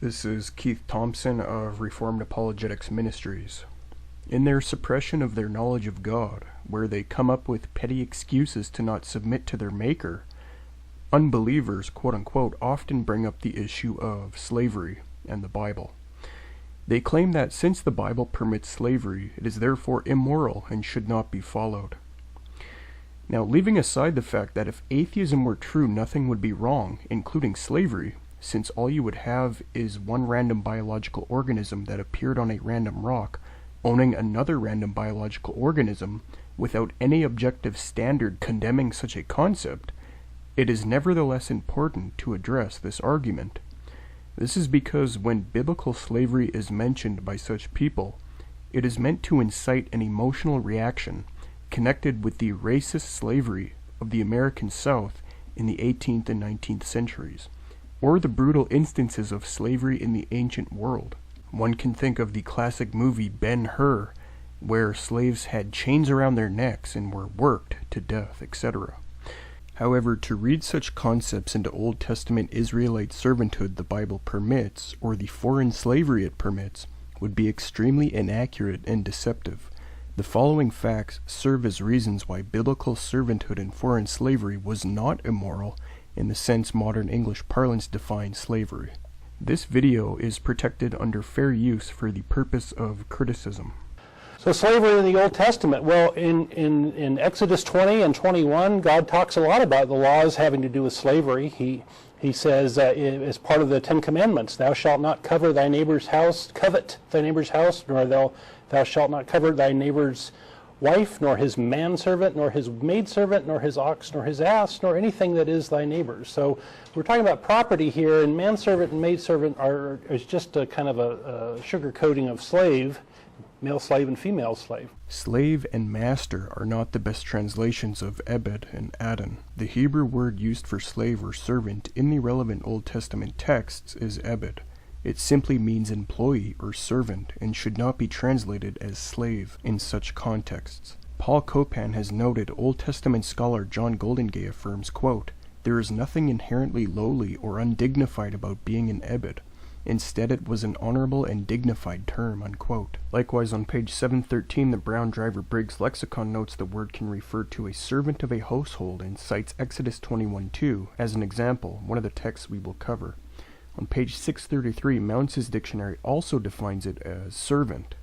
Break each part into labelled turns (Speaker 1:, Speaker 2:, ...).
Speaker 1: This is Keith Thompson of Reformed Apologetics Ministries. In their suppression of their knowledge of God, where they come up with petty excuses to not submit to their Maker, unbelievers, quote-unquote, often bring up the issue of slavery and the Bible. They claim that since the Bible permits slavery, it is therefore immoral and should not be followed. Now, leaving aside the fact that if atheism were true, nothing would be wrong, including slavery, since all you would have is one random biological organism that appeared on a random rock, owning another random biological organism, without any objective standard condemning such a concept, it is nevertheless important to address this argument. This is because when biblical slavery is mentioned by such people, it is meant to incite an emotional reaction connected with the racist slavery of the American South in the 18th and 19th centuries, or the brutal instances of slavery in the ancient world. One can think of the classic movie Ben-Hur, where slaves had chains around their necks and were worked to death, etc. However, to read such concepts into Old Testament Israelite servanthood the Bible permits, or the foreign slavery it permits, would be extremely inaccurate and deceptive. The following facts serve as reasons why biblical servanthood and foreign slavery was not immoral in the sense modern English parlance defines slavery. This video is protected under fair use for the purpose of criticism.
Speaker 2: So slavery in the Old Testament, well, in Exodus 20 and 21, God talks a lot about the laws having to do with slavery. He says, as part of the Ten Commandments, thou shalt not covet thy neighbor's house, nor thou shalt not covet thy neighbor's wife, nor his manservant, nor his maidservant, nor his ox, nor his ass, nor anything that is thy neighbor's. So we're talking about property here, and manservant and maidservant is just a kind of a sugar coating of slave, male slave and female slave.
Speaker 1: Slave and master are not the best translations of Ebed and Adon. The Hebrew word used for slave or servant in the relevant Old Testament texts is Ebed. It simply means employee or servant and should not be translated as slave in such contexts. Paul Copan has noted Old Testament scholar John Goldingay affirms, quote, "There is nothing inherently lowly or undignified about being an Ebed. Instead, it was an honorable and dignified term," unquote. Likewise, on page 713, the Brown Driver Briggs lexicon notes the word can refer to a servant of a household and cites Exodus 21:2 as an example, one of the texts we will cover. On page 633, Mounce's dictionary also defines it as servant.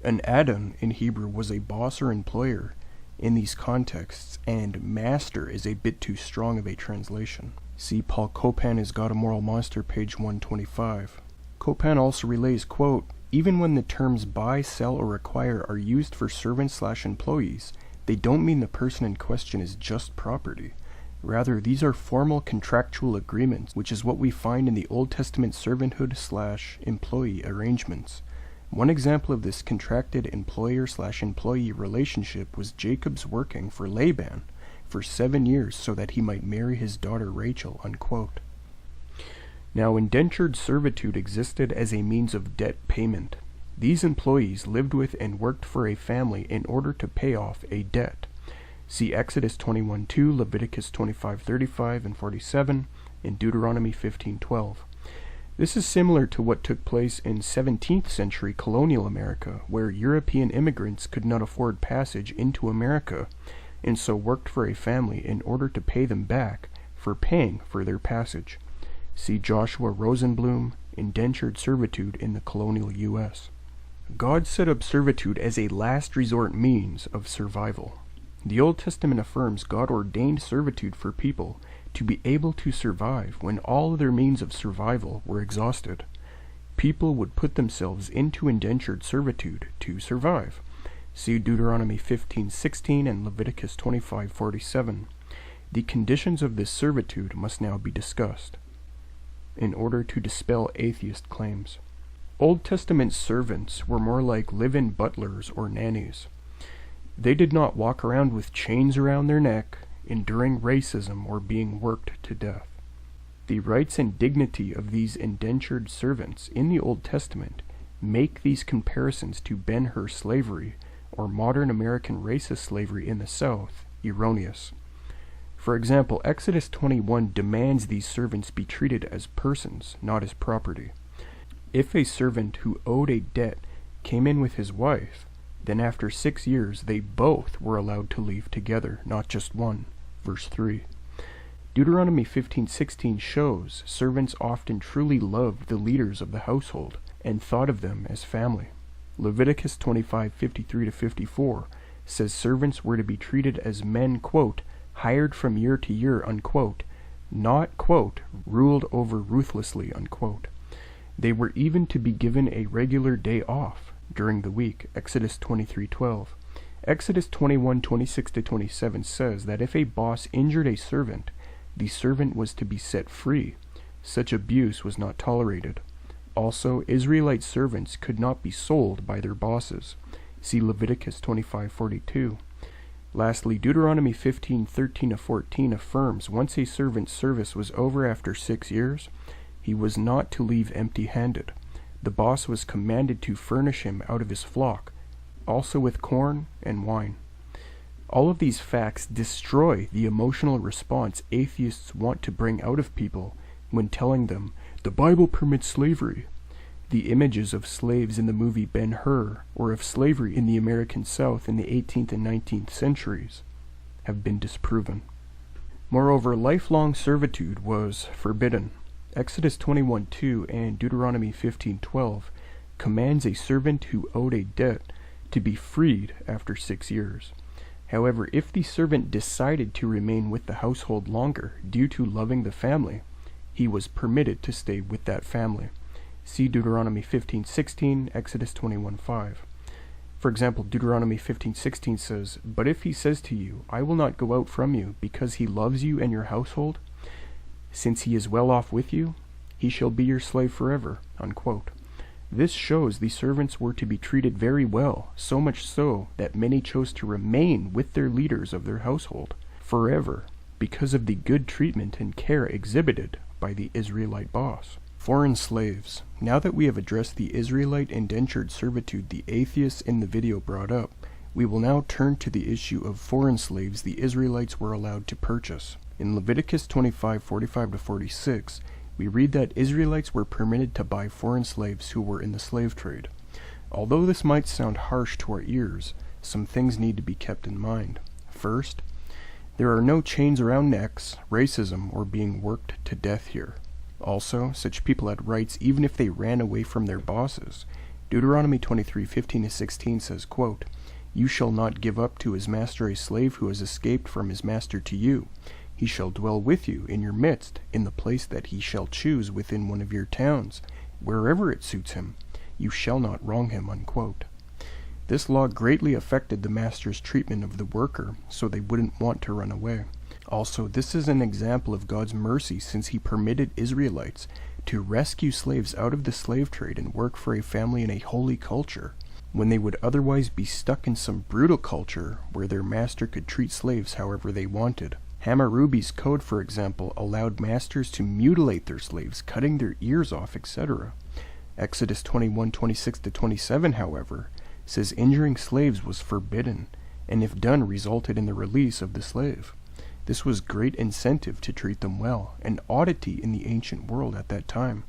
Speaker 1: An Adon in Hebrew was a boss or employer in these contexts, and master is a bit too strong of a translation. See Paul Copan is God a Moral Monster, page 125. Copan also relays, quote, "Even when the terms buy, sell, or acquire are used for servants/employees, they don't mean the person in question is just property. Rather, these are formal contractual agreements, which is what we find in the Old Testament servanthood/employee arrangements. One example of this contracted employer/employee relationship was Jacob's working for Laban for 7 years so that he might marry his daughter Rachel," unquote. Now, indentured servitude existed as a means of debt payment. These employees lived with and worked for a family in order to pay off a debt. See Exodus 21:2, Leviticus 25:35 and 47, and Deuteronomy 15:12. This is similar to what took place in 17th century colonial America, where European immigrants could not afford passage into America, and so worked for a family in order to pay them back for paying for their passage. See Joshua Rosenblum, Indentured Servitude in the Colonial U.S. God set up servitude as a last resort means of survival. The Old Testament affirms God ordained servitude for people to be able to survive when all other means of survival were exhausted. People would put themselves into indentured servitude to survive. See Deuteronomy 15:16 and Leviticus 25:47. The conditions of this servitude must now be discussed in order to dispel atheist claims. Old Testament servants were more like live-in butlers or nannies. They did not walk around with chains around their neck, enduring racism or being worked to death. The rights and dignity of these indentured servants in the Old Testament make these comparisons to Ben-Hur slavery or modern American racist slavery in the South erroneous. For example, Exodus 21 demands these servants be treated as persons, not as property. If a servant who owed a debt came in with his wife, then after 6 years they both were allowed to leave together, not just one. Verse 3. Deuteronomy 15:16 shows servants often truly loved the leaders of the household and thought of them as family. Leviticus 25:53-54 says servants were to be treated as men, quote, hired from year to year, unquote, not, quote, ruled over ruthlessly, unquote. They were even to be given a regular day off during the week, Exodus 23:12. Exodus 21:26-27 says that if a boss injured a servant, the servant was to be set free. Such abuse was not tolerated. Also, Israelite servants could not be sold by their bosses. See Leviticus 25:42. Lastly, Deuteronomy 15:13-14 affirms once a servant's service was over after 6 years, he was not to leave empty-handed. The boss was commanded to furnish him out of his flock, also with corn and wine. All of these facts destroy the emotional response atheists want to bring out of people when telling them, the Bible permits slavery. The images of slaves in the movie Ben-Hur, or of slavery in the American South in the 18th and 19th centuries, have been disproven. Moreover, lifelong servitude was forbidden. Exodus 21:2 and Deuteronomy 15:12 commands a servant who owed a debt to be freed after 6 years. However, if the servant decided to remain with the household longer due to loving the family, he was permitted to stay with that family. See Deuteronomy 15:16, Exodus 21:5. For example, Deuteronomy 15:16 says, "But if he says to you, I will not go out from you, because he loves you and your household, since he is well off with you, he shall be your slave forever," unquote. This shows the servants were to be treated very well, so much so that many chose to remain with their leaders of their household forever because of the good treatment and care exhibited by the Israelite boss. Foreign slaves. Now that we have addressed the Israelite indentured servitude the atheists in the video brought up, we will now turn to the issue of foreign slaves the Israelites were allowed to purchase. In Leviticus 25:45-46, we read that Israelites were permitted to buy foreign slaves who were in the slave trade. Although this might sound harsh to our ears, some things need to be kept in mind. First, there are no chains around necks, racism, or being worked to death here. Also, such people had rights even if they ran away from their bosses. Deuteronomy 23:15-16 says, quote, "You shall not give up to his master a slave who has escaped from his master to you. He shall dwell with you in your midst, in the place that he shall choose within one of your towns, wherever it suits him. You shall not wrong him," unquote. This law greatly affected the master's treatment of the worker, so they wouldn't want to run away. Also, this is an example of God's mercy since he permitted Israelites to rescue slaves out of the slave trade and work for a family in a holy culture, when they would otherwise be stuck in some brutal culture where their master could treat slaves however they wanted. Hammurabi's code, for example, allowed masters to mutilate their slaves, cutting their ears off, etc. Exodus 21:26-27, however, says injuring slaves was forbidden, and if done resulted in the release of the slave. This was great incentive to treat them well, an oddity in the ancient world at that time.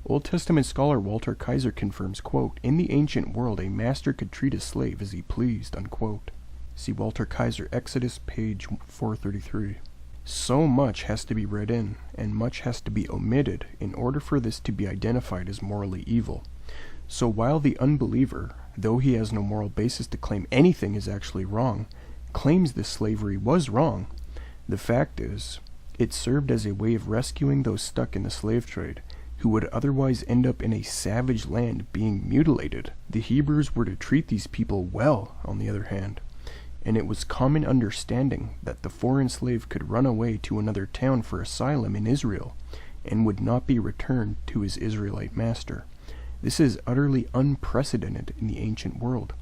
Speaker 1: Old Testament scholar Walter Kaiser confirms, quote, "In the ancient world a master could treat a slave as he pleased," unquote. See Walter Kaiser, Exodus, page 433. So much has to be read in, and much has to be omitted in order for this to be identified as morally evil. So while the unbeliever, though he has no moral basis to claim anything is actually wrong, claims this slavery was wrong, the fact is, it served as a way of rescuing those stuck in the slave trade, who would otherwise end up in a savage land being mutilated. The Hebrews were to treat these people well, on the other hand, and it was common understanding that the foreign slave could run away to another town for asylum in Israel, and would not be returned to his Israelite master. This is utterly unprecedented in the ancient world.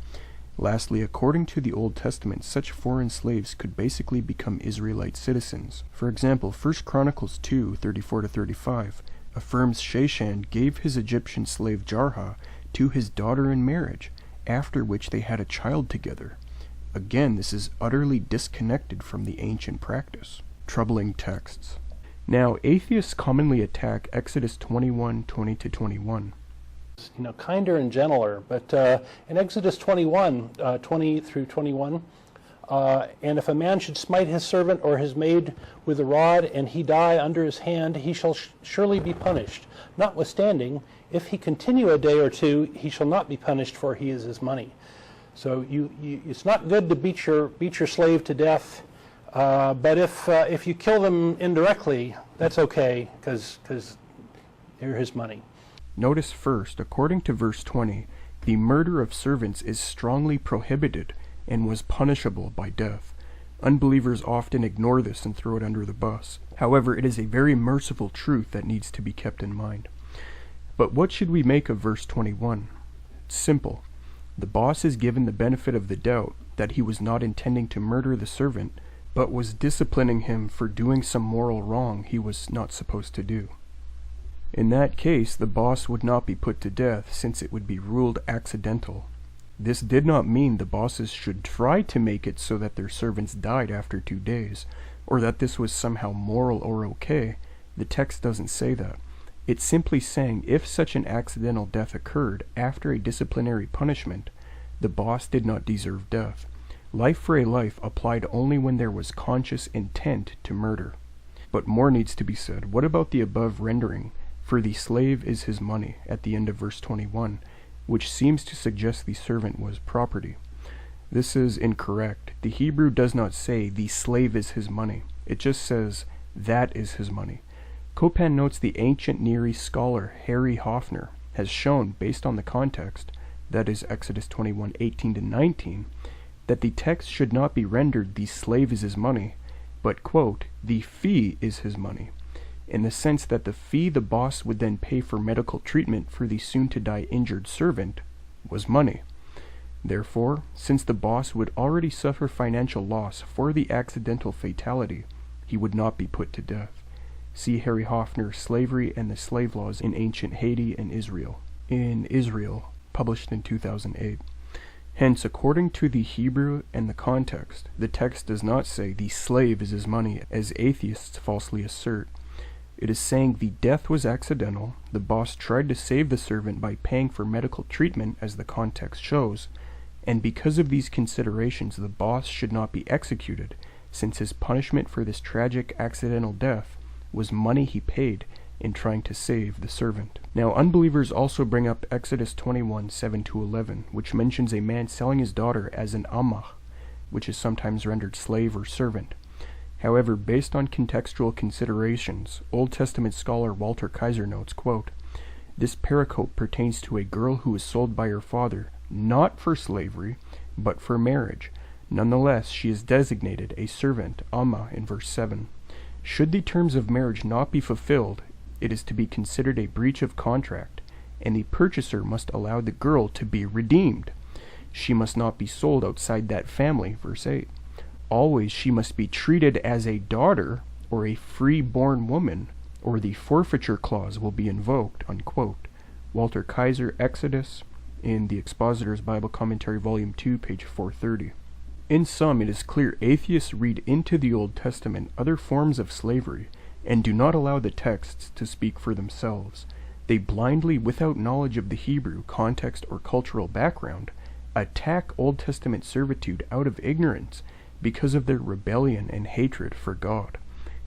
Speaker 1: Lastly, according to the Old Testament, such foreign slaves could basically become Israelite citizens. For example, 1 Chronicles 2:34-35 affirms Sheshan gave his Egyptian slave Jarha to his daughter in marriage, after which they had a child together. Again, this is utterly disconnected from the ancient practice. Troubling texts. Now, atheists commonly attack Exodus 21:20-21.
Speaker 2: Kinder and gentler. But in Exodus 21, 20 through 21, and if a man should smite his servant or his maid with a rod, and he die under his hand, he shall surely be punished. Notwithstanding, if he continue a day or two, he shall not be punished, for he is his money. So it's not good to beat your slave to death, but if you kill them indirectly, that's okay, because they're his money.
Speaker 1: Notice first, according to verse 20, the murder of servants is strongly prohibited and was punishable by death. Unbelievers often ignore this and throw it under the bus. However, it is a very merciful truth that needs to be kept in mind. But what should we make of verse 21? It's simple. The boss is given the benefit of the doubt that he was not intending to murder the servant, but was disciplining him for doing some moral wrong he was not supposed to do. In that case, the boss would not be put to death, since it would be ruled accidental. This did not mean the bosses should try to make it so that their servants died after 2 days, or that this was somehow moral or okay. The text doesn't say that. It's simply saying if such an accidental death occurred after a disciplinary punishment, the boss did not deserve death. Life for a life applied only when there was conscious intent to murder. But more needs to be said. What about the above rendering, "For the slave is his money," at the end of verse 21, which seems to suggest the servant was property? This is incorrect. The Hebrew does not say the slave is his money. It just says that is his money. Copan notes the ancient Near East scholar Harry Hoffner has shown, based on the context, that is Exodus 21:18-19, that the text should not be rendered "the slave is his money," but, quote, "the fee is his money," in the sense that the fee the boss would then pay for medical treatment for the soon-to-die injured servant was money. Therefore, since the boss would already suffer financial loss for the accidental fatality, he would not be put to death. See Harry Hoffner, Slavery and the Slave Laws in Ancient Haiti and Israel, in Israel, published in 2008. Hence, according to the Hebrew and the context, the text does not say the slave is his money, as atheists falsely assert. It is saying the death was accidental, the boss tried to save the servant by paying for medical treatment, as the context shows, and because of these considerations the boss should not be executed, since his punishment for this tragic accidental death was money he paid in trying to save the servant. Now, unbelievers also bring up Exodus 21:7-11, which mentions a man selling his daughter as an amah, which is sometimes rendered slave or servant. However, based on contextual considerations, Old Testament scholar Walter Kaiser notes, quote, "This pericope pertains to a girl who was sold by her father, not for slavery, but for marriage. Nonetheless, she is designated a servant, Amma, in verse 7. Should the terms of marriage not be fulfilled, it is to be considered a breach of contract, and the purchaser must allow the girl to be redeemed. She must not be sold outside that family, verse 8. Always she must be treated as a daughter or a free-born woman, or the forfeiture clause will be invoked," unquote. Walter Kaiser, Exodus, in the Expositor's Bible Commentary, Volume 2, page 430. In sum, it is clear atheists read into the Old Testament other forms of slavery and do not allow the texts to speak for themselves. They blindly, without knowledge of the Hebrew context or cultural background, attack Old Testament servitude out of ignorance because of their rebellion and hatred for God.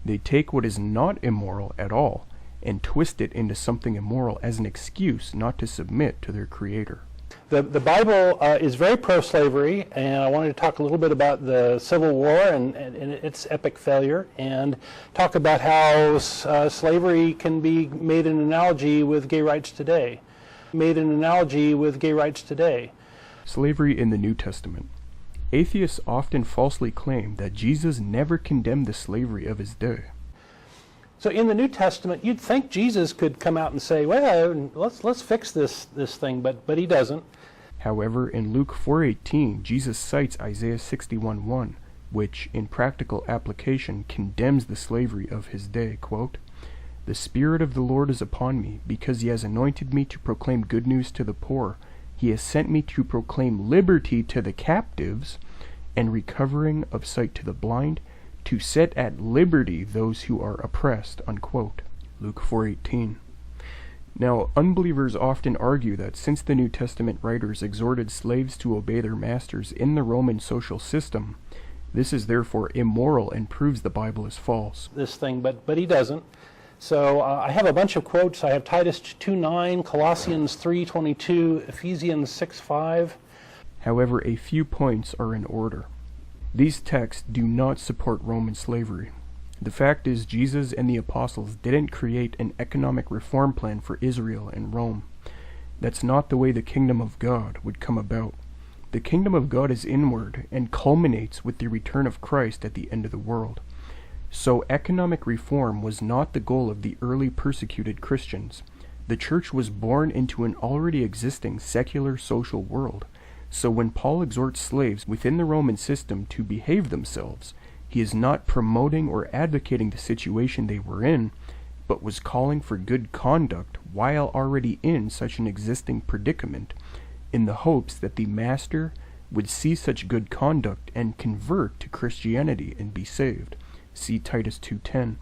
Speaker 1: They take what is not immoral at all and twist it into something immoral as an excuse not to submit to their Creator.
Speaker 2: The Bible is very pro-slavery, and I wanted to talk a little bit about the Civil War and its epic failure, and talk about how slavery can be made an analogy with gay rights today.
Speaker 1: Slavery in the New Testament. Atheists often falsely claim that Jesus never condemned the slavery of his day.
Speaker 2: So in the New Testament, you'd think Jesus could come out and say, well, let's fix this thing, but he doesn't.
Speaker 1: However, in Luke 4:18, Jesus cites Isaiah 61:1, which, in practical application, condemns the slavery of his day, quote, "The Spirit of the Lord is upon me, because he has anointed me to proclaim good news to the poor. He has sent me to proclaim liberty to the captives, and recovering of sight to the blind, to set at liberty those who are oppressed," unquote. Luke 4:18. Now, unbelievers often argue that since the New Testament writers exhorted slaves to obey their masters in the Roman social system, this is therefore immoral and proves the Bible is false.
Speaker 2: This thing, but he doesn't. So I have a bunch of quotes. I have Titus 2:9, Colossians 3:22, Ephesians 6:5.
Speaker 1: However, a few points are in order. These texts do not support Roman slavery. The fact is, Jesus and the apostles didn't create an economic reform plan for Israel and Rome. That's not the way the kingdom of God would come about. The kingdom of God is inward and culminates with the return of Christ at the end of the world. So economic reform was not the goal of the early persecuted Christians. The church was born into an already existing secular social world. So when Paul exhorts slaves within the Roman system to behave themselves, he is not promoting or advocating the situation they were in, but was calling for good conduct while already in such an existing predicament, in the hopes that the master would see such good conduct and convert to Christianity and be saved. See Titus 2:10.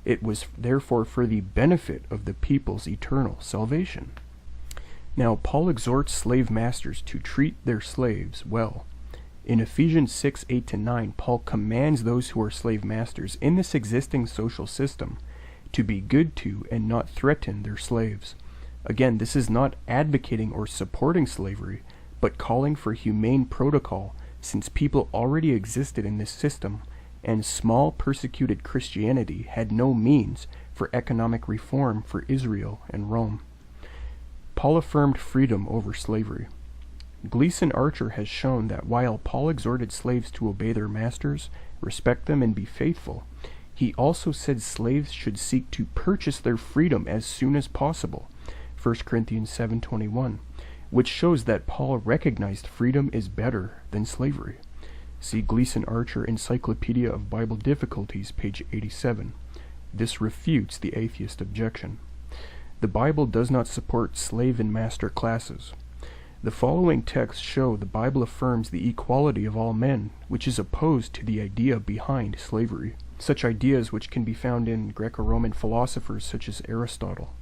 Speaker 1: It was therefore for the benefit of the people's eternal salvation. Now, Paul exhorts slave masters to treat their slaves well. In Ephesians 6:8-9, Paul commands those who are slave masters in this existing social system to be good to and not threaten their slaves. Again, this is not advocating or supporting slavery, but calling for humane protocol, since people already existed in this system, and small persecuted Christianity had no means for economic reform for Israel and Rome. Paul affirmed freedom over slavery. Gleason Archer has shown that while Paul exhorted slaves to obey their masters, respect them, and be faithful, he also said slaves should seek to purchase their freedom as soon as possible, 1 Corinthians 7:21, which shows that Paul recognized freedom is better than slavery. See Gleason Archer, Encyclopedia of Bible Difficulties, page 87. This refutes the atheist objection. The Bible does not support slave and master classes. The following texts show the Bible affirms the equality of all men, which is opposed to the idea behind slavery, such ideas which can be found in Greco-Roman philosophers such as Aristotle.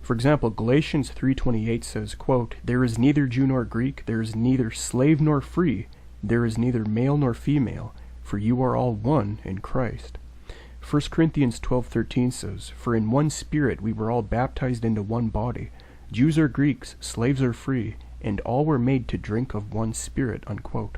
Speaker 1: For example, Galatians 3:28 says, quote, "There is neither Jew nor Greek, there is neither slave nor free, there is neither male nor female, for you are all one in Christ." 1 Corinthians 12:13 says, "For in one Spirit we were all baptized into one body, Jews or Greeks, slaves or free, and all were made to drink of one Spirit." Unquote.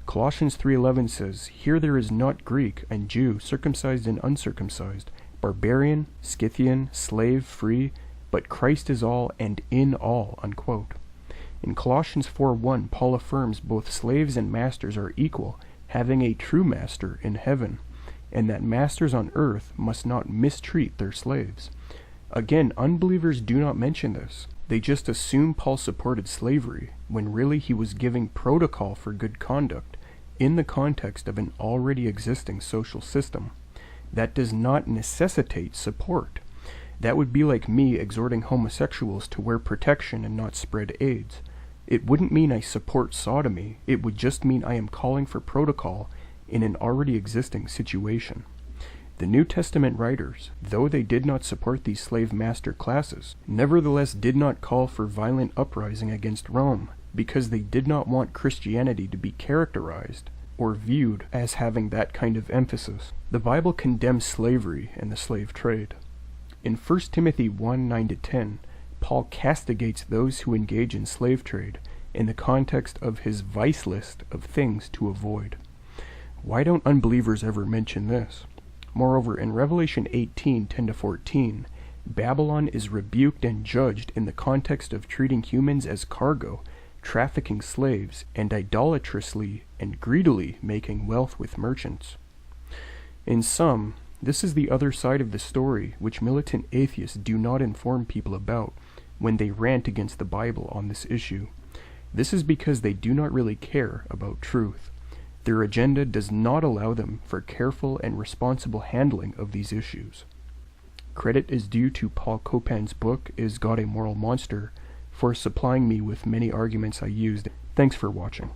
Speaker 1: Colossians 3:11 says, "Here there is not Greek and Jew, circumcised and uncircumcised, barbarian, Scythian, slave, free, but Christ is all and in all." Unquote. In Colossians 4:1, Paul affirms both slaves and masters are equal, having a true master in heaven, and that masters on earth must not mistreat their slaves. Again, unbelievers do not mention this. They just assume Paul supported slavery, when really he was giving protocol for good conduct in the context of an already existing social system. That does not necessitate support. That would be like me exhorting homosexuals to wear protection and not spread AIDS. It wouldn't mean I support sodomy, it would just mean I am calling for protocol in an already existing situation. The New Testament writers, though they did not support these slave master classes, nevertheless did not call for violent uprising against Rome, because they did not want Christianity to be characterized or viewed as having that kind of emphasis. The Bible condemns slavery and the slave trade. In 1 Timothy 1:9-10, Paul castigates those who engage in slave trade in the context of his vice list of things to avoid. Why don't unbelievers ever mention this? Moreover, in Revelation 18:10-14, Babylon is rebuked and judged in the context of treating humans as cargo, trafficking slaves, and idolatrously and greedily making wealth with merchants. In sum, this is the other side of the story which militant atheists do not inform people about when they rant against the Bible on this issue. This is because they do not really care about truth. Their agenda does not allow them for careful and responsible handling of these issues. Credit is due to Paul Copan's book, Is God a Moral Monster?, for supplying me with many arguments I used. Thanks for watching.